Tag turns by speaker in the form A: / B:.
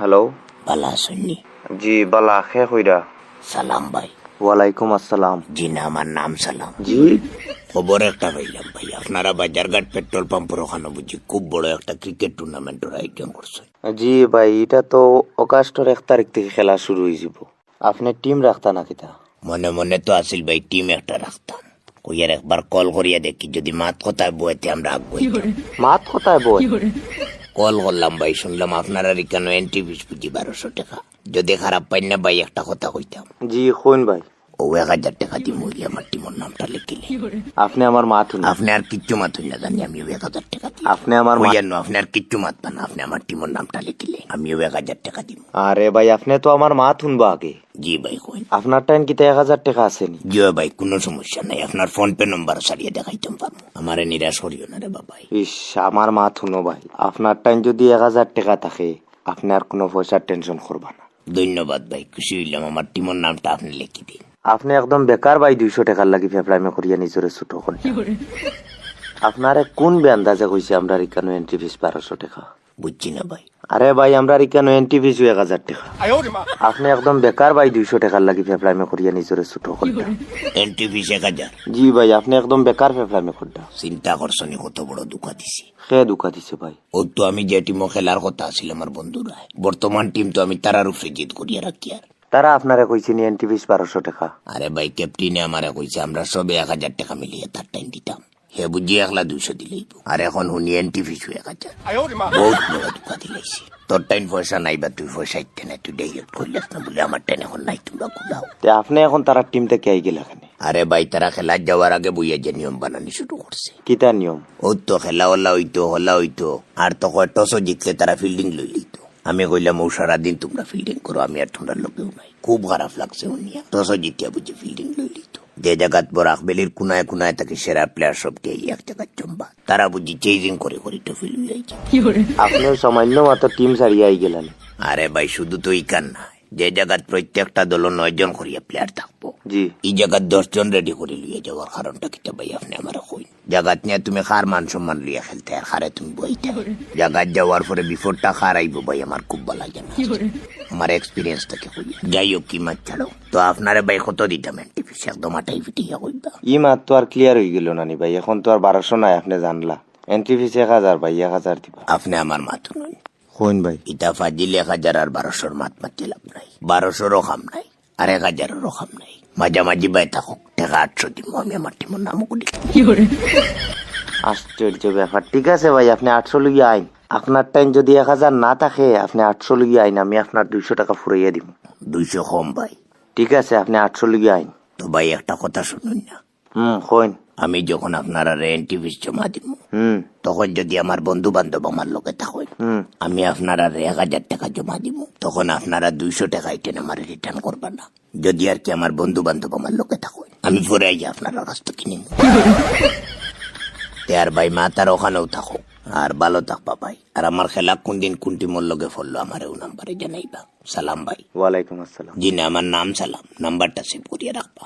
A: Hello,
B: বালা শুননি?
A: জি বালা, খে কইরা?
B: সালাম ভাই।
A: ওয়ালাইকুম আসসালাম।
B: জি না, আমার নাম সালাম।
A: জি
B: খবর একটা পাইলাম ভাই, আপনারা বাজারঘাট পেট্রোল পাম্পের ওখানে বুঝি খুব বড় একটা ক্রিকেট টুর্নামেন্টের আয়োজন করছে।
A: জি ভাই, এটা তো অগাস্টের 1 তারিখ থেকে খেলা শুরু হয়ে যাব। আপনি টিম রাখতা নাকি তা?
B: মনে মনে তো আসিল ভাই টিম একটা রাখতাম, কইয়ার একবার কল করিয়া দেখি যদি মাত কথায় বইতে আমরা আগুই।
A: মাত কোথায় বই?
B: কল করলাম ভাই, শুনলাম আপনারা কেন এন্ট্রি ফিস বুঝি 1200 টাকা। যদি খারাপ পাই না ভাই একটা কথা কইতাম।
A: জি কইন ভাই।
B: ও 1000 টাকা দিব আমার টিমের নামটা লিখিলে।
A: আপনি আমার মাথুন।
B: আপনি আর কিচ্ছু মাথুন না জানি, আমিও 1000 টাকা দিব।
A: আপনি আমার
B: কইয়ানো আপনি আর কিচ্ছু মাতবা না, আপনি আমার টিমের নামটা লিখিলে আমিও 1000 টাকা দিব।
A: আরে ভাই, আপনি তো আমার মাথুন বা আগে।
B: জি ভাই কইন।
A: আপনার টাইম কিতে 1000 টাকা আসেনি?
B: জি ভাই, কোনো সমস্যা নাই, আপনার ফোন পে নম্বর সারিয়ে দেখাইতাম পারবো। আমারে নিরাশ করিও না রে বাবাই।
A: ইস, আমার মাথুনো ভাই। আপনার টাইম যদি 1000 টাকা থাকে, আপনি আর কোনো পয়সার টেনশন করবা না।
B: ধন্যবাদ ভাই, খুশি হইলাম। আমার টিমের নামটা আপনি লিখি দিন।
A: আপনি একদম বেকার ভাই 200 টাকার লাগি ফেফড়াইমে করিয়া নিজরে ছোট করেন। আপনারে কোন বেন্দাজে কইছে আমরা এখানে এন্ট্রি ফিস 1200 টাকা?
B: বুঝছি না ভাই।
A: আরে ভাই, আমরা এখানে এন্ট্রি ফিস 1000 টাকা। আপনি একদম বেকার ভাই 200 টাকার লাগি ফেফড়াইমে করিয়া নিজরে ছোট করেন।
B: Entry fees 1000?
A: জি ভাই, আপনি একদম বেকার ফেফড়াইমে করডা।
B: চিন্তা করছনি কত বড় দুঃখা দিছি।
A: কে দুকা দিছে ভাই?
B: ও তো আমি যে টিমও খেলার কথা আছিল আমার বন্ধুরা, বর্তমান টিম তো আমি তারার উপরে জিত করিয়া রাখি। আর
A: তারা আপনারে কইছে নি এন্ট্রি ফিস 1200 টাকা?
B: আরে ভাই, ক্যাপ্টেনে আমারে কইছে আমরা সবে 1000 টাকা মিলিয়ে তার টাইম দিতাম। হে বুঝি 100-200 দিলেই। আর এখন শুনি এন্ট্রি ফিস 1000। বহুত বড় দুঃখা দিলাইছি। তোর টাইম পয়সা নাই বা তুই পয়সা ইচ্ছে না, তুই ডাইরেক্ট কইলাস না বলে আমার টাইম এখন নাই, তোমরা কুলাও।
A: তে আপনি এখন তারা টিম থেকে আই গেলা কেন?
B: আরে ভাই, তারা খেলা যাওয়ার আগে বইয়া যে নিয়ম বানানি শুরু করছে।
A: কিতা নিয়ম?
B: ও তো খেলা হলা হইতো আর তো টসও জিতলে তারা ফিল্ডিং লই লিত। আমি কইলাম ও সারাদিন তোমরা ফিল্ডিং করো, আমি আর তোমরা লোকেও নাই। খুব খারাপ লাগছে উনিয়া টসও জিতিয়া বুঝি ফিল্ডিং লই লিত। যে জায়গাত বরাক বেলির কুনায় কুনায় তাকে সেরা প্লেয়ার সব দিয়ে এক জায়গায় চম্বা, তারা বুঝি চেজিং করে করে তো ফিল হয়ে যাইছে।
A: আপনি সামান্য মাত্র টিম সারিয়া আই গেলেন।
B: আরে ভাই, শুধু তো ইকান না, যে জায়গাত প্রত্যেকটা দল 9 জন করিয়া প্লেয়ার থাকবো,
A: জি
B: এই জায়গাত 10 জন রেডি করে লিয়ে যাওয়ার কারণটা কিটা ভাই আপনি আমার কই? জায়গাত নিয়ে তুমি খার মান সম্মান লিয়া খেলতে, আর খারে তুমি বইতে জায়গাত যাওয়ার পরে বিফোরটা খার আইব ভাই, আমার খুব ভালো লাগে না। আমার এক্সপিরিয়েন্স থেকে কই। যাই হোক, কি মাছ ছাড়ো তো, আপনারে ভাই কত দিতাম এন্ট্রি ফিস? একদম আটাই ফিটিয়া কইবা।
A: ই মাত তো আর ক্লিয়ার হয়ে গেল নানি ভাই, এখন তো আর 1200 নাই, আপনি জানলা। এন্ট্রি ফিস 1000 ভাই, 1000 দিবা।
B: আপনি আমার মাথা নই
A: কইন ভাই।
B: ইটা ফাজিল 1000 আর 1200 মাত মাতি লাভ নাই। 1200 খাম নাই আর 1000 খাম নাই, মাঝামাঝি বাই থাকুক। টাকা 800 দিব, আমি আমার টিমের নাম করি।
A: আশ্চর্য ব্যাপার। ঠিক আছে ভাই, আপনি 800 লইয়া আইন। আপনার টাইম যদি 1000 না থাকে, আপনি 800 লইয়া আইন, আমি আপনার 200 টাকা ফুরাইয়া দিব।
B: 200 কম ভাই।
A: ঠিক আছে, আপনি 800 লইয়া আইন।
B: তো ভাই একটা কথা শুনুন না,
A: কইন।
B: আমি যখন আপনারা এন্ট্রি ফিস জমা দিব, তখন যদি আমার বন্ধু বান্ধব আমার লোকে থাকেন, আমি আপনারা 1000 টাকা জমা দিব, তখন আপনারা 200 টাকা ইটেন আমার রিটার্ন করবা না। যদি আর কি আমার বন্ধু বান্ধব আমার লোকে থাকেন, আমি পরে আই আপনারা কাছ থেকে নিব। আর ভাই মা তার ওখানেও থাকো, আর ভালো থাকবা ভাই। আর আমার খেলা কোন দিন কোন টিমের লগে ফললো আমার ও নাম্বারে জানাইবা। সালাম ভাই।
A: ওয়ালাইকুম আসসালাম।
B: জি না, আমার নাম সালাম, নাম্বারটা সেভ করিয়ে রাখবা।